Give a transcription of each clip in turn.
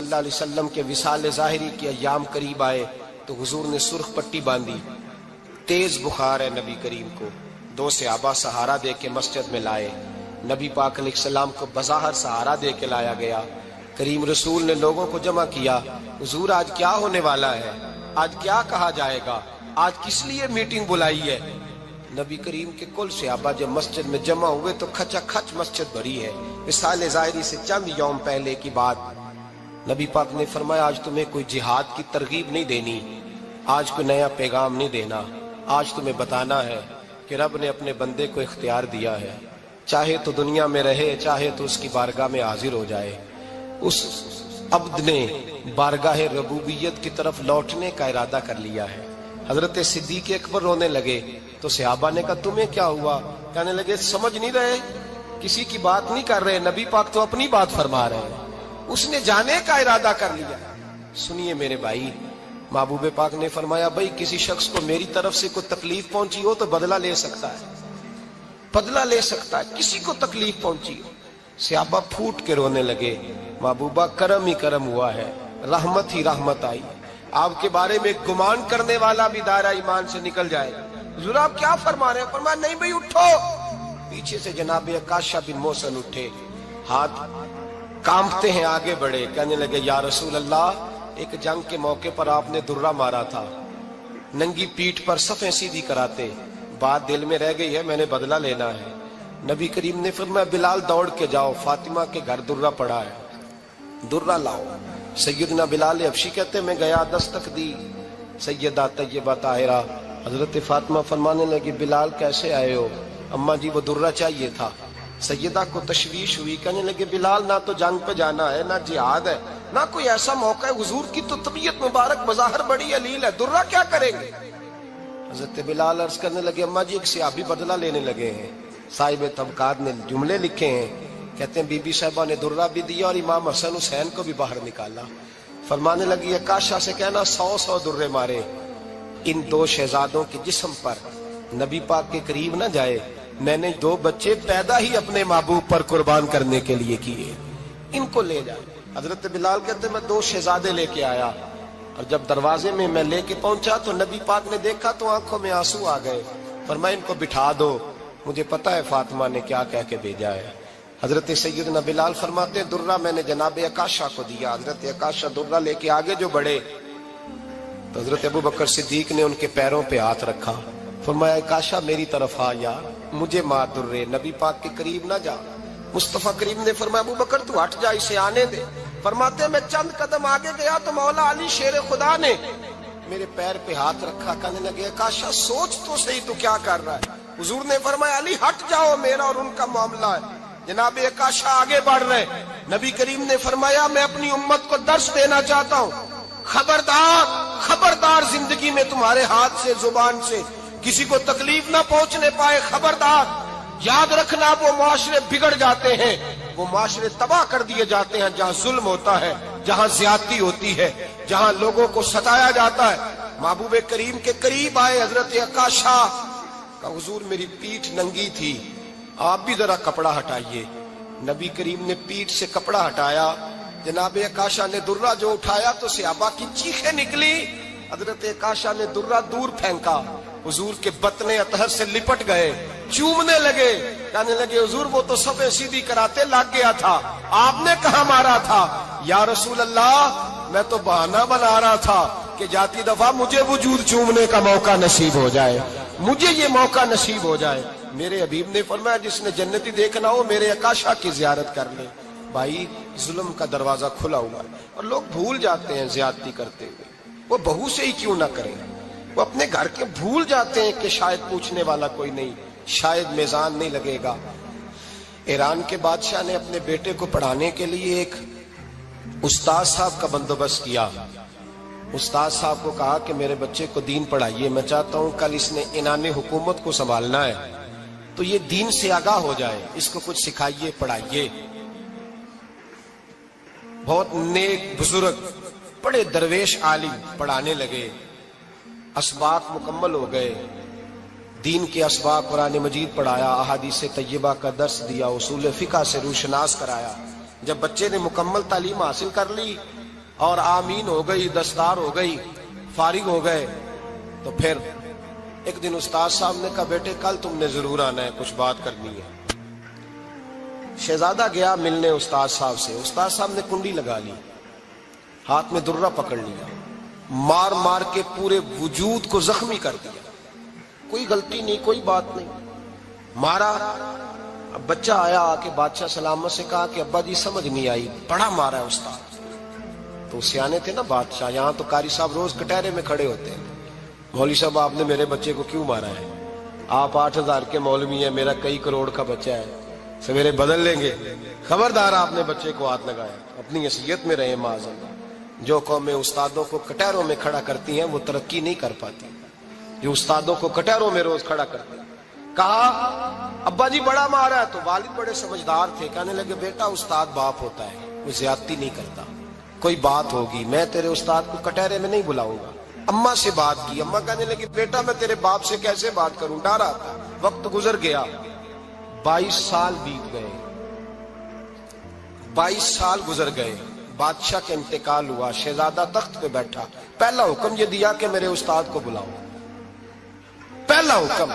اللہ علیہ وسلم کے وصال ظاہری کے ایام قریب آئے تو حضور نے سرخ پٹی باندھی، تیز بخار ہے نبی کریم کو، 2 صحابہ سہارا دے کے مسجد میں لائے، نبی پاک علیہ السلام کو بظاہر سہارا دے کے لایا گیا۔ کریم رسول نے لوگوں کو جمع کیا، حضور آج کیا ہونے والا ہے، آج کیا کہا جائے گا، آج کس لیے میٹنگ بلائی ہے؟ نبی کریم کے کل صحابہ جب مسجد میں جمع ہوئے تو کھچا کھچ مسجد بھری ہے۔ وصال ظاہری سے چند یوم پہلے کی بات، نبی پاک نے فرمایا آج تمہیں کوئی جہاد کی ترغیب نہیں دینی، آج کوئی نیا پیغام نہیں دینا، آج تمہیں بتانا ہے کہ رب نے اپنے بندے کو اختیار دیا ہے، چاہے تو دنیا میں رہے، چاہے تو اس کی بارگاہ میں حاضر ہو جائے۔ اس عبد نے بارگاہ ربوبیت کی طرف لوٹنے کا ارادہ کر لیا ہے۔ حضرت صدیق اکبر رونے لگے تو صحابہ نے کہا تمہیں کیا ہوا؟ کہنے لگے سمجھ نہیں رہے، کسی کی بات نہیں کر رہے، نبی پاک تو اپنی بات فرما رہے ہیں، اس نے جانے کا ارادہ کر لیا۔ سنیے میرے بھائی، محبوب پاک نے فرمایا بھائی کسی شخص کو میری طرف سے کوئی تکلیف پہنچی ہو تو بدلہ لے سکتا ہے، بدلہ لے سکتا ہے، کسی کو تکلیف پہنچی ہو۔ صحابہ پھوٹ کے رونے لگے، محبوبہ کرم ہی کرم ہوا ہے، رحمت ہی رحمت آئی، آپ کے بارے میں گمان کرنے والا بھی دائرہ ایمان سے نکل جائے گا۔ حضور آپ کیا فرما رہے ہیں؟ فرمایا نہیں بھائی اٹھو۔ پیچھے سے جناب عکاشہ بن محصن اٹھے، ہاتھ کانپتے ہیں، آگے بڑھے، کہنے لگے یا رسول اللہ، ایک جنگ کے موقع پر آپ نے درہ مارا تھا، ننگی پیٹھ پر صفیں سیدھی کراتے، بات دل میں رہ گئی ہے، میں نے بدلہ لینا ہے۔ نبی کریم نے فرمایا بلال دوڑ کے جاؤ، فاطمہ کے گھر درہ پڑا ہے، درہ لاؤ۔ سیدنا بلال حبشی کہتے میں گیا، دستک دی سیدہ طیبہ طاہرہ، حضرت فاطمہ فرمانے لگی بلال کیسے آئے ہو؟ اماں جی وہ درہ چاہیے تھا۔ سیدہ کو تشویش ہوئی، کہنے لگے بلال نہ تو جنگ پہ جانا ہے، نہ جہاد ہے، نہ کوئی ایسا موقع ہے، حضور کی تو طبیعت مبارک بظاہر بڑی علیل ہے، درہ کیا کریں گے؟ حضرت بلال عرض کرنے لگے اماں جی ایک صحابی بدلہ لینے لگے ہیں، صاحب طبقات نے جملے لکھے ہیں، کہتے ہیں بی بی صاحبہ نے درہ بھی دیا اور امام حسن حسین کو بھی باہر نکالا۔ فرمانے لگی عکاشہ سے کہنا 100 درے مارے، ان 2 شہزادوں کے جسم پر نبی پاک کے قریب نہ جائے، میں نے 2 بچے پیدا ہی اپنے محبوب پر قربان کرنے کے لیے کیے، ان کو لے جائے۔ حضرت بلال کہتے ہیں میں 2 شہزادے لے کے آیا، اور جب دروازے میں میں لے کے پہنچا تو نبی پاک نے دیکھا تو آنکھوں میں آنسو آ گئے۔ فرمایا ان کو بٹھا دو، مجھے پتا ہے فاطمہ نے کیا کہہ کے بھیجا ہے۔ حضرت سیدنا بلال فرماتے ہیں درہ میں نے جناب عکاشہ کو دیا، حضرت عکاشہ درہ لے کے آگے جو بڑھے تو حضرت ابو بکر صدیق نے ان کے پیروں پہ ہاتھ رکھا، فرمایا عکاشہ میری طرف آ یار، مجھے مار درے، نبی پاک کے قریب نہ جا۔ مصطفیٰ کریم نے فرمایا ابو بکر تو ہٹ جا، اسے آنے دے۔ فرماتے ہیں میں چند قدم آگے گیا تو مولا علی شیر خدا نے میرے پیر پہ ہاتھ رکھا، کہنے لگے عکاشہ سوچ تو صحیح تو کیا کر رہا ہے؟ حضور نے فرمایا علی ہٹ جاؤ، میرا اور ان کا معاملہ ہے۔ جناب عکاشہ آگے بڑھ رہے، نبی کریم نے فرمایا میں اپنی امت کو درس دینا چاہتا ہوں، خبردار خبردار زندگی میں تمہارے ہاتھ سے زبان سے کسی کو تکلیف نہ پہنچنے پائے، خبردار یاد رکھنا وہ معاشرے بگڑ جاتے ہیں، وہ معاشرے تباہ کر دیے جاتے ہیں جہاں ظلم ہوتا ہے، جہاں زیادتی ہوتی ہے، جہاں لوگوں کو ستایا جاتا ہے۔ محبوب کریم کے قریب آئے حضرت عکاشہ، کہا حضور میری پیٹھ ننگی تھی، آپ بھی ذرا کپڑا ہٹائیے۔ نبی کریم نے پیٹھ سے کپڑا ہٹایا، جناب عکاشہ نے درہ جو اٹھایا تو صحابہ کی چیخیں نکلی، حضرت عکاشہ نے درہ دور پھینکا، حضور کے بطن اطہر سے لپٹ گئے، چومنے لگے، کہنے لگے حضور وہ تو صفیں سیدھی کراتے لگ گیا تھا، آپ نے کہاں مارا تھا؟ یا رسول اللہ میں تو بہانہ بنا رہا تھا کہ جاتی دفعہ مجھے وجود چومنے کا موقع نصیب ہو جائے، مجھے یہ موقع نصیب ہو جائے۔ میرے حبیب نے فرمایا جس نے جنتی دیکھنا ہو میرے عکاشہ کی زیارت کر لے۔ بھائی ظلم کا دروازہ کھلا ہوا ہے اور لوگ بھول جاتے ہیں زیادتی کرتے ہوئے، وہ بہو سے ہی کیوں نہ کریں، وہ اپنے گھر کے بھول جاتے ہیں کہ شاید پوچھنے والا کوئی نہیں، شاید میزان نہیں لگے گا۔ ایران کے بادشاہ نے اپنے بیٹے کو پڑھانے کے لیے ایک استاد صاحب کا بندوبست کیا۔ استاد صاحب کو کہا کہ میرے بچے کو دین پڑھائیے، میں چاہتا ہوں کل اس نے عنان حکومت کو سنبھالنا ہے تو یہ دین سے آگاہ ہو جائے، اس کو کچھ سکھائیے، پڑھائیے۔ بہت نیک بزرگ بڑے درویش عالم پڑھانے لگے، اسباق مکمل ہو گئے، دین کے اسباق قرآن مجید پڑھایا، احادیث طیبہ کا درس دیا، اصول فقہ سے روشناس کرایا۔ جب بچے نے مکمل تعلیم حاصل کر لی اور آمین ہو گئی، دستار ہو گئی، فارغ ہو گئے، تو پھر ایک دن استاد صاحب نے کہا بیٹے کل تم نے ضرور آنا ہے، کچھ بات کرنی ہے۔ شہزادہ گیا ملنے استاد صاحب سے، استاد صاحب نے کنڈی لگا لی، ہاتھ میں درہ پکڑ لیا، مار مار کے پورے وجود کو زخمی کر دیا، کوئی غلطی نہیں، کوئی بات نہیں، مارا۔ اب بچہ آیا آ کے بادشاہ سلامت سے کہا کہ ابا جی سمجھ نہیں آئی، بڑا مارا ہے استاد۔ تو سیانے تھے نا بادشاہ، یہاں تو قاری صاحب روز کٹہرے میں کھڑے ہوتے ہیں، مولوی صاحب آپ نے میرے بچے کو کیوں مارا ہے؟ آپ 8,000 کے مولوی ہیں، میرا کئی کروڑ کا بچہ ہے، سویرے بدل لیں گے، خبردار آپ نے بچے کو ہاتھ لگایا، اپنی حیثیت میں رہے معاذ اللہ۔ جو قومیں استادوں کو کٹہروں میں کھڑا کرتی ہیں وہ ترقی نہیں کر پاتی، جو استادوں کو کٹہروں میں روز کھڑا کرتے ہیں۔ کہا ابا جی بڑا مارا ہے، تو والد بڑے سمجھدار تھے، کہنے لگے بیٹا استاد باپ ہوتا ہے، وہ زیادتی نہیں کرتا، کوئی بات ہوگی، میں تیرے استاد کو کٹہرے میں نہیں بلاؤں گا۔ اماں سے بات کی، اماں کہنے لگی بیٹا میں تیرے باپ سے کیسے بات کروں، ڈر آتا۔ وقت گزر گیا، 22 سال بیت گئے، 22 سال گزر گئے، بادشاہ کا انتقال ہوا، شہزادہ تخت پہ بیٹھا، پہلا حکم یہ دیا کہ میرے استاد کو بلاؤ، پہلا حکم۔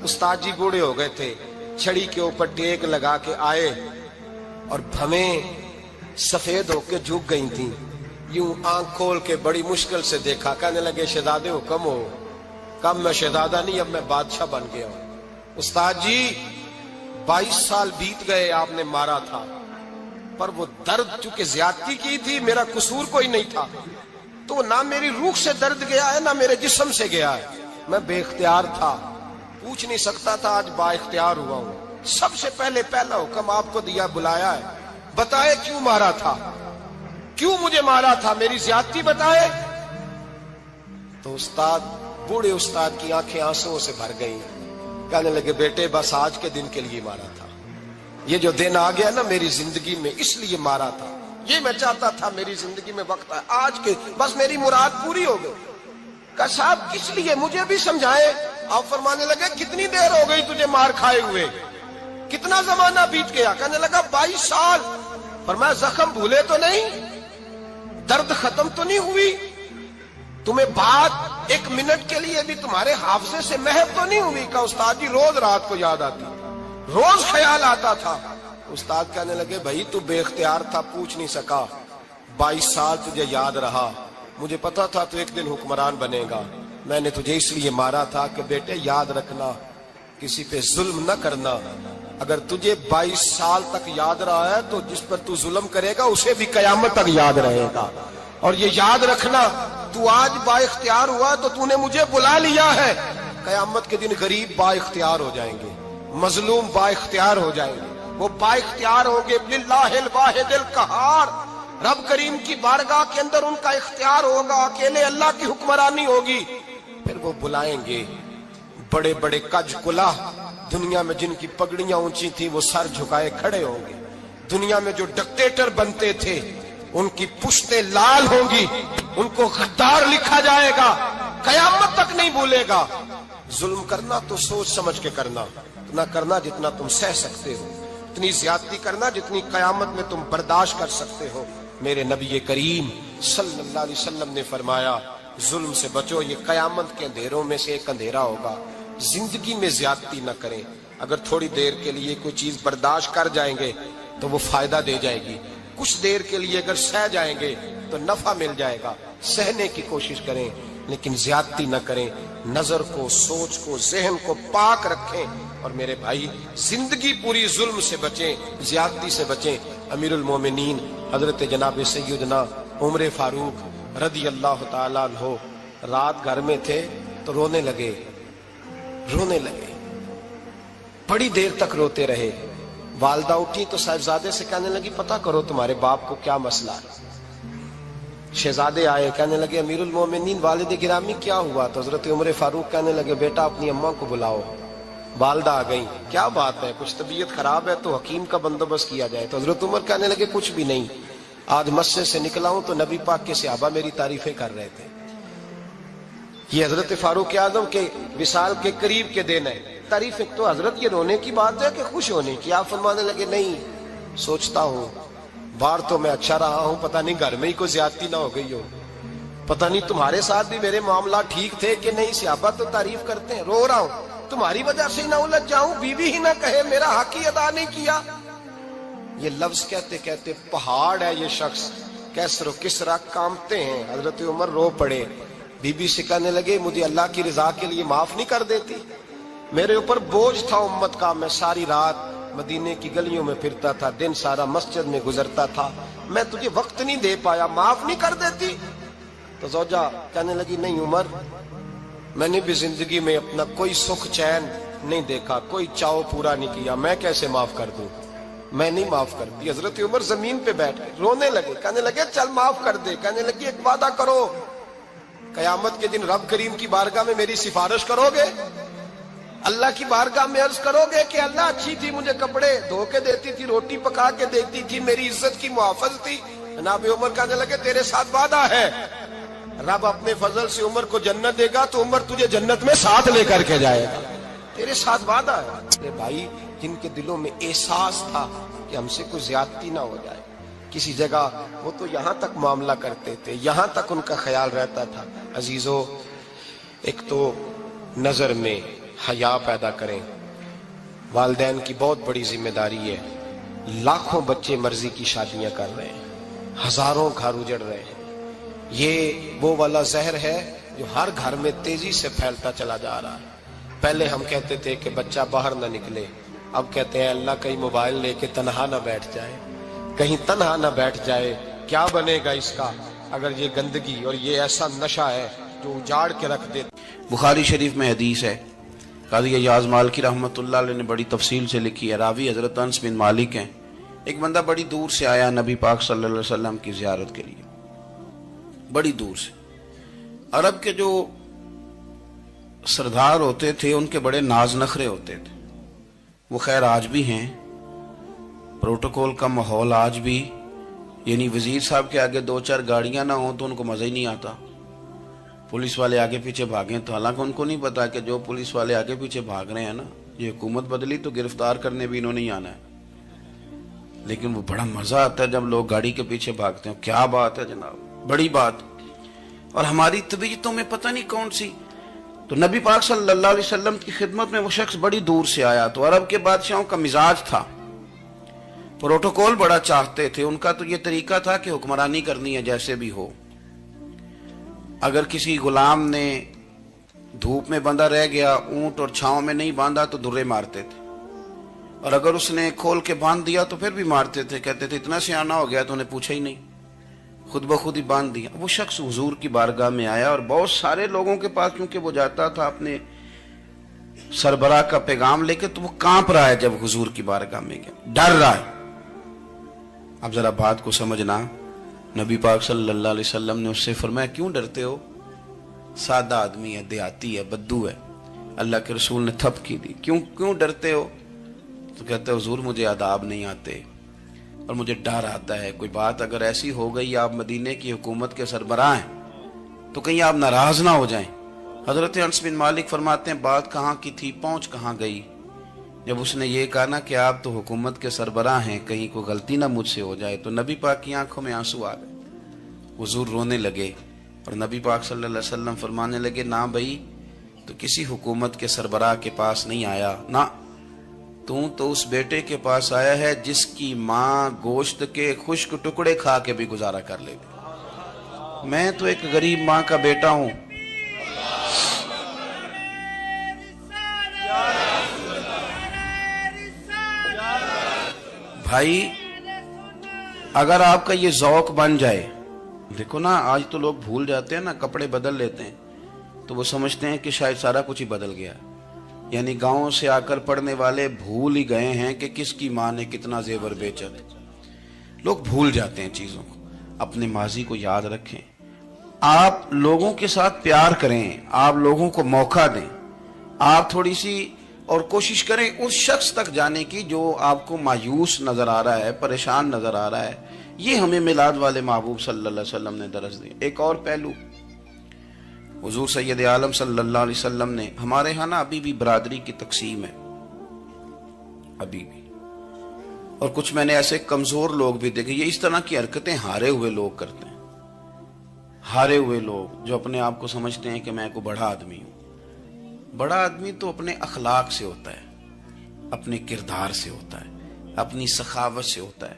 استاد جی بوڑھے ہو گئے تھے، چھڑی کے اوپر ٹیک لگا کے آئے اور بھویں سفید ہو کے جھک گئی تھیں، یوں آنکھ کھول کے بڑی مشکل سے دیکھا، کہنے لگے شہزادے حکم ہو۔ کب میں شہزادہ نہیں، اب میں بادشاہ بن گیا ہوں۔ استاد جی 22 سال بیت گئے، آپ نے مارا تھا، پر وہ درد چونکہ زیادتی کی تھی، میرا قصور کوئی نہیں تھا، تو نہ میری روح سے درد گیا ہے نہ میرے جسم سے گیا ہے، میں بے اختیار تھا، پوچھ نہیں سکتا تھا، آج با اختیار ہوا ہوں۔ سب سے پہلے پہلا حکم آپ کو دیا، بلایا ہے، بتائے کیوں مارا تھا، کیوں مجھے مارا تھا، میری زیادتی بتائے۔ تو استاد، بوڑھے استاد کی آنکھیں آنسوں سے بھر گئی، کہنے لگے بیٹے بس آج کے دن کے لیے مارا تھا، یہ جو دن آ گیا نا میری زندگی میں اس لیے مارا تھا، یہ میں چاہتا تھا میری زندگی میں وقت آئے، آج کے بس میری مراد پوری ہو گئی۔ کہا صاحب کس لیے، مجھے بھی سمجھائے۔ آپ فرمانے لگے کتنی دیر ہو گئی تجھے مار کھائے ہوئے، کتنا زمانہ بیت گیا؟ کہنے لگا 22 سال۔ فرمایا زخم بھولے تو نہیں، درد ختم تو نہیں ہوئی، تمہیں بات 1 منٹ کے لیے بھی تمہارے حافظے سے محو تو نہیں ہوئی؟ کہا استاد جی روز رات کو یاد آتی، روز خیال آتا تھا۔ استاد کہنے لگے بھائی تو بے اختیار تھا، پوچھ نہیں سکا، 22 سال تجھے یاد رہا، مجھے پتا تھا تو ایک دن حکمران بنے گا، میں نے تجھے اس لیے مارا تھا کہ بیٹے یاد رکھنا، کسی پہ ظلم نہ کرنا، اگر تجھے 22 سال تک یاد رہا ہے تو جس پر تو ظلم کرے گا اسے بھی قیامت تک یاد رہے گا، اور یہ یاد رکھنا تو آج با اختیار ہوا تو تو نے مجھے بلا لیا ہے، قیامت کے دن غریب با اختیار ہو جائیں گے، مظلوم با اختیار ہو جائیں گے، وہ با اختیار ہوں گے، للہ الواحد القہار، رب کریم کی بارگاہ کے اندر ان کا اختیار ہوگا، اکیلے اللہ کی حکمرانی ہوگی، پھر وہ بلائیں گے بڑے بڑے کج کلاہ، دنیا میں جن کی پگڑیاں اونچی تھی وہ سر جھکائے کھڑے ہوں گے، دنیا میں جو ڈکٹیٹر بنتے تھے ان کی پشتیں لال ہوں گی، ان کو غدار لکھا جائے گا، قیامت تک نہیں بھولے گا۔ ظلم کرنا تو سوچ سمجھ کے کرنا، اتنا کرنا جتنا تم سہ سکتے ہو، اتنی زیادتی کرنا جتنی قیامت میں تم برداشت کر سکتے ہو۔ میرے نبی کریم صلی اللہ علیہ وسلم نے فرمایا ظلم سے بچو، یہ قیامت کے اندھیروں میں سے ایک اندھیرا ہوگا، زندگی میں زیادتی نہ کریں، اگر تھوڑی دیر کے لیے کوئی چیز برداشت کر جائیں گے تو وہ فائدہ دے جائے گی، کچھ دیر کے لیے اگر سہ جائیں گے تو نفع مل جائے گا، سہنے کی کوشش کریں لیکن زیادتی نہ کریں، نظر کو، سوچ کو، ذہن کو پاک رکھیں، اور میرے بھائی زندگی پوری ظلم سے بچیں، زیادتی سے بچیں۔ امیر المومنین حضرت جناب سیدنا عمر فاروق رضی اللہ تعالیٰ عنہ رات گھر میں تھے تو رونے لگے، بڑی دیر تک روتے رہے، والدہ اٹھی تو صاحبزادے سے کہنے لگی پتہ کرو تمہارے باپ کو کیا مسئلہ ہے۔ شہزادے آئے، کہنے لگے امیر المومنین والد گرامی کیا ہوا؟ تو حضرت عمر فاروق کہنے لگے بیٹا اپنی اماں کو بلاؤ۔ والدہ آ گئی، کیا بات ہے، کچھ طبیعت خراب ہے تو حکیم کا بندوبست کیا جائے۔ تو حضرت عمر کہنے لگے کچھ بھی نہیں، آج مسجد سے نکلا ہوں تو نبی پاک کے صحابہ میری تعریفیں کر رہے تھے۔ یہ حضرت فاروق اعظم کے وصال کے قریب کے دن ہے، تعریفیں تو حضرت یہ رونے کی بات ہے کہ خوش ہونے کی؟ آپ فرمانے لگے نہیں، سوچتا ہوں باہر تو میں اچھا رہا ہوں، پتہ نہیں گھر میں ہی کوئی زیادتی نہ ہو گئی ہو، پتہ نہیں تمہارے ساتھ بھی میرے معاملات ٹھیک تھے کہ نہیں۔ صحابہ تو تعریف کرتے ہیں، رو رہا ہوں تمہاری وجہ سے نہ الجھ جاؤں، بیوی ہی نہ کہے میرا حق ہی ادا نہیں کیا۔ یہ لفظ کہتے کہتے پہاڑ ہے یہ شخص، کیسر و کسرا کانپتے ہیں۔ حضرت عمر رو پڑے، بی بی سے کہنے لگے مجھے اللہ کی رضا کے لیے معاف نہیں کر دیتی؟ میرے اوپر بوجھ تھا امت کا، میں ساری رات مدینے کی گلیوں میں پھرتا تھا، دن سارا مسجد میں گزرتا تھا، میں تجھے وقت نہیں دے پایا، معاف نہیں کر دیتی؟ تو زوجہ کہنے لگی نہیں عمر، میں نے بھی زندگی میں اپنا کوئی سکھ چین نہیں دیکھا، کوئی چاؤ پورا نہیں کیا، میں کیسے معاف کر دوں؟ میں نہیں معاف کرتی۔ حضرت عمر زمین پہ بیٹھ گئے، رونے لگے، کہنے لگے چل معاف کر دے۔ کہنے لگی ایک وعدہ کرو، قیامت کے دن رب کریم کی بارگاہ میں میری سفارش کرو گے؟ اللہ کی بارگاہ میں عرض کرو گے کہ اللہ اچھی تھی، مجھے کپڑے دھو کے دیتی تھی، روٹی پکا کے دیتی تھی، میری عزت کی محافظ تھی؟ جناب عمر کہنے لگے تیرے ساتھ وعدہ ہے، رب اپنے فضل سے عمر کو جنت دے گا تو عمر تجھے جنت میں ساتھ لے کر کے جائے گا، تیرے ساتھ وعدہ ہے۔ میرے بھائی جن کے دلوں میں احساس تھا کہ ہم سے کوئی زیادتی نہ ہو جائے کسی جگہ، وہ تو یہاں تک معاملہ کرتے تھے، یہاں تک ان کا خیال رہتا تھا۔ عزیزو، ایک تو نظر میں حیا پیدا کریں، والدین کی بہت بڑی ذمہ داری ہے۔ لاکھوں بچے مرضی کی شادیاں کر رہے ہیں، ہزاروں گھر اجڑ رہے ہیں، یہ وہ والا زہر ہے جو ہر گھر میں تیزی سے پھیلتا چلا جا رہا ہے۔ پہلے ہم کہتے تھے کہ بچہ باہر نہ نکلے، اب کہتے ہیں اللہ کہیں موبائل لے کے تنہا نہ بیٹھ جائے، کہیں تنہا نہ بیٹھ جائے، کیا بنے گا اس کا اگر یہ گندگی اور یہ ایسا نشہ ہے جو اجاڑ کے رکھ دے۔ بخاری شریف میں حدیث ہے، قاضی ایاز مالکی رحمۃ اللہ علیہ نے بڑی تفصیل سے لکھی ہے، راوی حضرت انس بن مالک ہیں۔ ایک بندہ بڑی دور سے آیا نبی پاک صلی اللہ علیہ وسلم کی زیارت کے لیے، بڑی دور سے۔ عرب کے جو سردار ہوتے تھے ان کے بڑے ناز نخرے ہوتے تھے، وہ خیر آج بھی ہیں، پروٹوکول کا ماحول آج بھی، یعنی وزیر صاحب کے آگے دو چار گاڑیاں نہ ہوں تو ان کو مزہ ہی نہیں آتا، پولیس والے آگے پیچھے بھاگیں تو، حالانکہ ان کو نہیں پتا کہ جو پولیس والے آگے پیچھے بھاگ رہے ہیں نا، یہ حکومت بدلی تو گرفتار کرنے بھی انہوں نے آنا ہے، لیکن وہ بڑا مزہ آتا ہے جب لوگ گاڑی کے پیچھے بھاگتے ہیں۔ کیا بات ہے جناب، بڑی بات۔ اور ہماری طبیعتوں میں پتہ نہیں کون سی، تو نبی پاک صلی اللہ علیہ وسلم کی خدمت میں وہ شخص بڑی دور سے آیا، تو عرب کے بادشاہوں کا مزاج تھا، پروٹوکول بڑا چاہتے تھے، ان کا تو یہ طریقہ تھا کہ حکمرانی کرنی ہے جیسے بھی ہو۔ اگر کسی غلام نے دھوپ میں بندھا رہ گیا، اونٹ اور چھاؤں میں نہیں باندھا تو درے مارتے تھے، اور اگر اس نے کھول کے باندھ دیا تو پھر بھی مارتے تھے، کہتے تھے اتنا سیانا ہو گیا تو انہیں پوچھا ہی نہیں، خود بخود ہی باندھ دیا۔ وہ شخص حضور کی بارگاہ میں آیا اور بہت سارے لوگوں کے پاس کیونکہ وہ جاتا تھا اپنے سربراہ کا پیغام لے کے، تو وہ کانپ رہا ہے جب حضور کی بارگاہ میں گیا، ڈر رہا ہے۔ اب ذرا بات کو سمجھنا، نبی پاک صلی اللہ علیہ وسلم نے اس سے فرمایا کیوں ڈرتے ہو؟ سادہ آدمی ہے، دیہاتی ہے، بدو ہے۔ اللہ کے رسول نے تھپ کی دی، کیوں ڈرتے ہو؟ تو کہتے حضور مجھے آداب نہیں آتے اور مجھے ڈر آتا ہے، کوئی بات اگر ایسی ہو گئی، آپ مدینے کی حکومت کے سربراہ ہیں تو کہیں آپ ناراض نہ ہو جائیں۔ حضرت انس بن مالک فرماتے ہیں بات کہاں کی تھی، پہنچ کہاں گئی؟ جب اس نے یہ کہا نا کہ آپ تو حکومت کے سربراہ ہیں، کہیں کوئی غلطی نہ مجھ سے ہو جائے، تو نبی پاک کی آنکھوں میں آنسو آ گئے، حضور رونے لگے، اور نبی پاک صلی اللہ علیہ وسلم فرمانے لگے نہ بھائی تو کسی حکومت کے سربراہ کے پاس نہیں آیا، نہ تو اس بیٹے کے پاس آیا ہے جس کی ماں گوشت کے خشک ٹکڑے کھا کے بھی گزارا کر لے گی۔ میں تو ایک غریب ماں کا بیٹا ہوں۔ بھائی اگر آپ کا یہ ذوق بن جائے، دیکھو نا آج تو لوگ بھول جاتے ہیں نا، کپڑے بدل لیتے ہیں تو وہ سمجھتے ہیں کہ شاید سارا کچھ ہی بدل گیا، یعنی گاؤں سے آ کر پڑھنے والے بھول ہی گئے ہیں کہ کس کی ماں نے کتنا زیور بیچا۔ لوگ بھول جاتے ہیں چیزوں کو، اپنے ماضی کو یاد رکھیں، آپ لوگوں کے ساتھ پیار کریں، آپ لوگوں کو موقع دیں، آپ تھوڑی سی اور کوشش کریں اس شخص تک جانے کی جو آپ کو مایوس نظر آ رہا ہے، پریشان نظر آ رہا ہے۔ یہ ہمیں میلاد والے محبوب صلی اللہ علیہ وسلم نے درس دی۔ ایک اور پہلو، حضور سید عالم صلی اللہ علیہ وسلم نے، ہمارے ہاں نا ابھی بھی برادری کی تقسیم ہے، ابھی بھی، اور کچھ میں نے ایسے کمزور لوگ بھی دیکھے. یہ اس طرح کی حرکتیں ہارے ہوئے لوگ کرتے ہیں. ہارے ہوئے لوگ جو اپنے آپ کو سمجھتے ہیں کہ میں کوئی بڑا آدمی ہوں. بڑا آدمی تو اپنے اخلاق سے ہوتا ہے, اپنے کردار سے ہوتا ہے, اپنی سخاوت سے ہوتا ہے,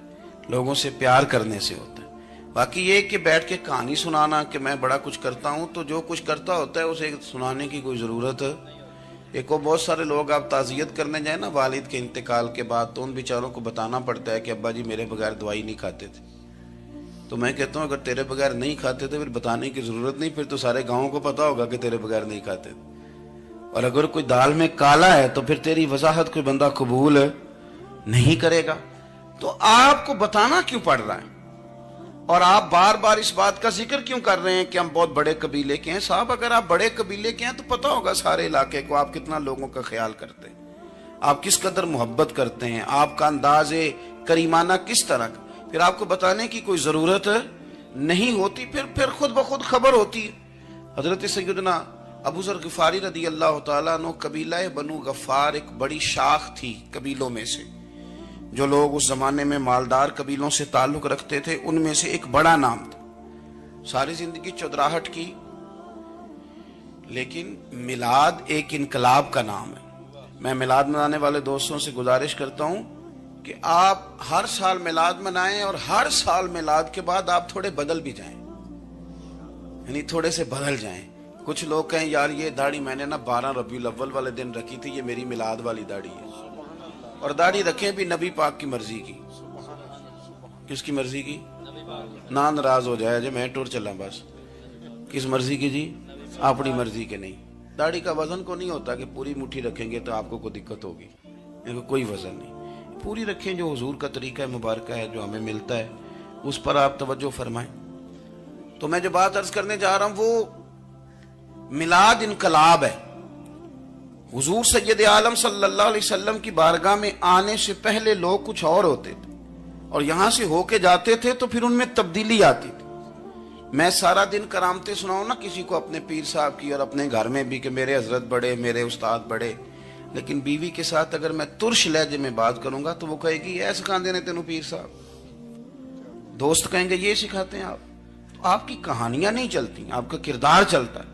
لوگوں سے پیار کرنے سے ہوتا ہے. باقی یہ کہ بیٹھ کے کہانی سنانا کہ میں بڑا کچھ کرتا ہوں, تو جو کچھ کرتا ہوتا ہے اسے سنانے کی کوئی ضرورت. ایک اور بہت سارے لوگ آپ تعزیت کرنے جائیں نا والد کے انتقال کے بعد, تو ان بیچاروں کو بتانا پڑتا ہے کہ ابا جی میرے بغیر دوائی نہیں کھاتے تھے. تو میں کہتا ہوں اگر تیرے بغیر نہیں کھاتے تھے پھر بتانے کی ضرورت نہیں, پھر تو سارے گاؤں کو پتا ہوگا کہ تیرے بغیر نہیں کھاتے تھے. اور اگر کوئی دال میں کالا ہے تو پھر تیری وضاحت کوئی بندہ قبول نہیں کرے گا. تو آپ کو بتانا کیوں پڑ رہا ہے, اور آپ بار بار اس بات کا ذکر کیوں کر رہے ہیں کہ ہم بہت بڑے قبیلے کے ہیں؟ صاحب اگر آپ بڑے قبیلے کے ہیں تو پتا ہوگا سارے علاقے کو آپ کتنا لوگوں کا خیال کرتے ہیں, آپ کس قدر محبت کرتے ہیں, آپ کا انداز کریمانہ کس طرح کا. پھر آپ کو بتانے کی کوئی ضرورت نہیں ہوتی, پھر خود بخود خبر ہوتی ہے. حضرت سیدنا ابو ذر غفاری رضی اللہ تعالیٰ عنہ, قبیلہ بنو غفار ایک بڑی شاخ تھی قبیلوں میں سے. جو لوگ اس زمانے میں مالدار قبیلوں سے تعلق رکھتے تھے ان میں سے ایک بڑا نام تھا. ساری زندگی چودراہٹ کی, لیکن میلاد ایک انقلاب کا نام ہے. میں میلاد منانے والے دوستوں سے گزارش کرتا ہوں کہ آپ ہر سال میلاد منائیں, اور ہر سال میلاد کے بعد آپ تھوڑے بدل بھی جائیں, یعنی تھوڑے سے بدل جائیں. کچھ لوگ کہیں یار یہ داڑھی میں نے نا 12 ربیع الاول والے دن رکھی تھی, یہ میری میلاد والی داڑھی ہے. اور داڑھی رکھیں بھی نبی پاک کی مرضی کی. کس کی مرضی کی؟ نہ ناراض ہو جائے جی میں ٹور چلا بس. کس مرضی کی جی؟ اپنی مرضی کے نہیں. داڑھی کا وزن کو نہیں ہوتا کہ پوری مٹھی رکھیں گے تو آپ کو کوئی دقت ہوگی, کوئی وزن نہیں. پوری رکھیں, جو حضور کا طریقہ مبارکہ ہے جو ہمیں ملتا ہے اس پر آپ توجہ فرمائیں. تو میں جو بات عرض کرنے جا رہا ہوں وہ میلاد انقلاب ہے. حضور سید عالم صلی اللہ علیہ وسلم کی بارگاہ میں آنے سے پہلے لوگ کچھ اور ہوتے تھے, اور یہاں سے ہو کے جاتے تھے تو پھر ان میں تبدیلی آتی تھی. میں سارا دن کرامتیں سناؤں نا کسی کو اپنے پیر صاحب کی, اور اپنے گھر میں بھی کہ میرے حضرت بڑے, میرے استاد بڑے, لیکن بیوی کے ساتھ اگر میں ترش لہجے میں بات کروں گا تو وہ کہے گی یہ سکھاندے نے تینوں پیر صاحب. دوست کہیں گے یہ سکھاتے ہیں آپ. تو آپ کی کہانیاں نہیں چلتی, آپ کا کردار چلتا ہے.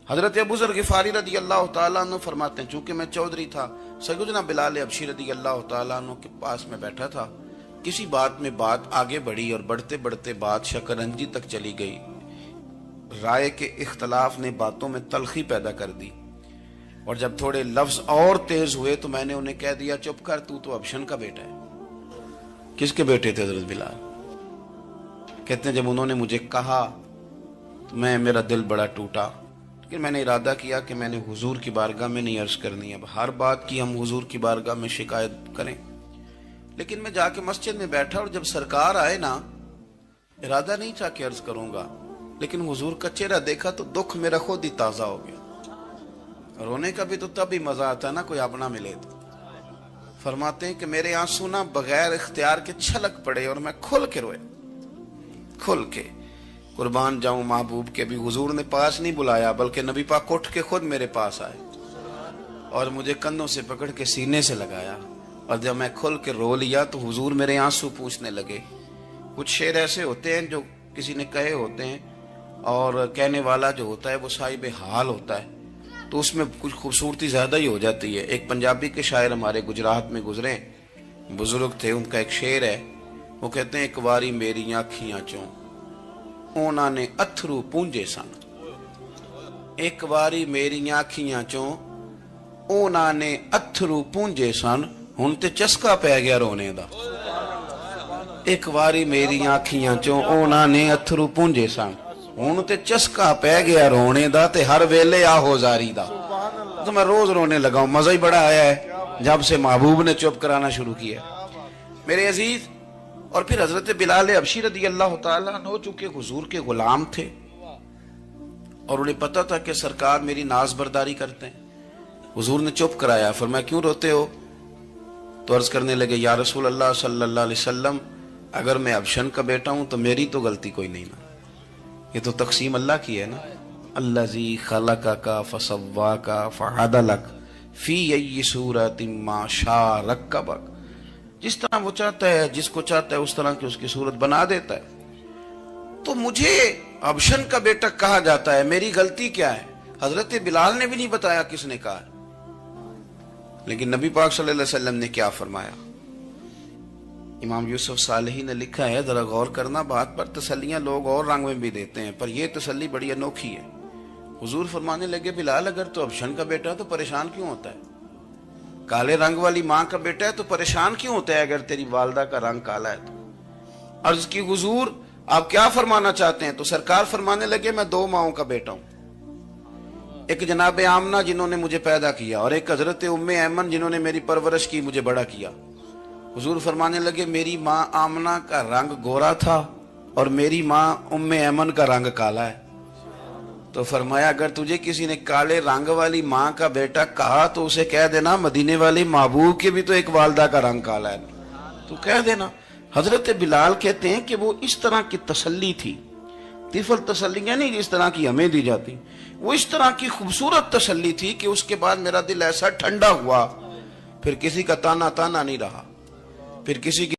حضرت ابو ذر غفاری رضی اللہ تعالیٰ عنہ فرماتے ہیں چونکہ میں چودھری تھا, سیدنا بلال حبشی رضی اللہ تعالیٰ عنہ کے پاس میں بیٹھا تھا. کسی بات میں بات آگے بڑھی اور بڑھتے بڑھتے بات شکنجی تک چلی گئی. رائے کے اختلاف نے باتوں میں تلخی پیدا کر دی, اور جب تھوڑے لفظ اور تیز ہوئے تو میں نے انہیں کہہ دیا چپ کر, تو ابشن کا بیٹا ہے. کس کے بیٹے تھے حضرت بلال؟ کہتے ہیں جب انہوں نے مجھے کہا تو میرا دل بڑا ٹوٹا, لیکن میں نے ارادہ کیا کہ میں نے حضور کی بارگاہ میں نہیں عرض کرنی. اب ہر بات کی ہم حضور کی بارگاہ میں شکایت کریں. لیکن میں جا کے مسجد میں بیٹھا, اور جب سرکار آئے نا, ارادہ نہیں تھا کہ عرض کروں گا, لیکن حضور کا چہرہ دیکھا تو دکھ میرا خود ہی تازہ ہو گیا. رونے کا بھی تو تب ہی مزہ آتا ہے نا کوئی اپنا ملے تو. فرماتے ہیں کہ میرے آنسو نہ بغیر اختیار کے چھلک پڑے, اور میں کھل کے روئے, کھل کے. قربان جاؤں محبوب کے بھی حضور نے پاس نہیں بلایا, بلکہ نبی پاک اٹھ کے خود میرے پاس آئے اور مجھے کندھوں سے پکڑ کے سینے سے لگایا. اور جب میں کھل کے رو لیا تو حضور میرے آنسو پوچھنے لگے. کچھ شعر ایسے ہوتے ہیں جو کسی نے کہے ہوتے ہیں, اور کہنے والا جو ہوتا ہے وہ صاحب حال ہوتا ہے, تو اس میں کچھ خوبصورتی زیادہ ہی ہو جاتی ہے. ایک پنجابی کے شاعر ہمارے گجرات میں گزرے, بزرگ تھے, ان کا ایک شعر ہے, وہ کہتے ہیں ایک واری میری آنکھیاں چوں اونا نے اتھرو پونجے سن. ایک واری میری آنکھیاں چوں اونا نے اتھرو پونجے سن, ہن تے چسکا پہ گیا رونے دا. ایک واری میری آنکھیاں چوں اونا نے اتھرو پونجے سن, ہن تے چسکا پہ گیا رونے دا, تے ہر ویلے آہو زاری دا. تو میں روز رونے لگا ہوں, مزہ ہی بڑا آیا ہے جب سے محبوب نے چپ کرانا شروع کیا میرے عزیز. اور پھر حضرت بلال حبشی رضی اللہ تعالیٰ عنہ چونکہ حضور کے غلام تھے, اور انہیں پتا تھا کہ سرکار میری ناز برداری کرتے ہیں, حضور نے چپ کرایا. فرمایا کیوں روتے ہو؟ تو عرض کرنے لگے یا رسول اللہ صلی اللہ علیہ وسلم, اگر میں ابشن کا بیٹا ہوں تو میری تو غلطی کوئی نہیں نا, یہ تو تقسیم اللہ کی ہے نا. الذی خلقک فسواک فعدلک فی ای صورت ما شاء رکبک. جس طرح وہ چاہتا ہے، جس کو چاہتا ہے اس طرح کی اس کی صورت بنا دیتا ہے. تو مجھے ابشن کا بیٹا کہا جاتا ہے، میری غلطی کیا ہے؟ حضرت بلال نے بھی نہیں بتایا کس نے کہا. لیکن نبی پاک صلی اللہ علیہ وسلم نے کیا فرمایا؟ امام یوسف صالحی نے لکھا ہے، ذرا غور کرنا بات پر. تسلیاں لوگ اور رنگ میں بھی دیتے ہیں، پر یہ تسلی بڑی انوکھی ہے. حضور فرمانے لگے، بلال اگر تو ابشن کا بیٹا ہے تو پریشان کیوں ہوتا ہے؟ کالے رنگ والی ماں کا بیٹا ہے تو پریشان کیوں ہوتا ہے اگر تیری والدہ کا رنگ کالا ہے تو؟ عرض کی، حضور آپ کیا فرمانا چاہتے ہیں؟ تو سرکار فرمانے لگے، میں دو ماؤں کا بیٹا ہوں. ایک جناب آمنہ جنہوں نے مجھے پیدا کیا، اور ایک حضرت ام ایمن جنہوں نے میری پرورش کی، مجھے بڑا کیا. حضور فرمانے لگے، میری ماں آمنہ کا رنگ گورا تھا اور میری ماں ام ایمن کا رنگ کالا ہے. تو فرمایا، اگر تجھے کسی نے کالے رنگ والی ماں کا بیٹا کہا تو اسے کہہ دینا مدینے والے محبوب کے بھی تو ایک والدہ کا رنگ کالا ہے، تو کہہ دینا. حضرت بلال کہتے ہیں کہ وہ اس طرح کی تسلی تھی، طفل تسلیاں نہیں جس طرح کی ہمیں دی جاتی، وہ اس طرح کی خوبصورت تسلی تھی کہ اس کے بعد میرا دل ایسا ٹھنڈا ہوا، پھر کسی کا تانا نہیں رہا، پھر کسی کی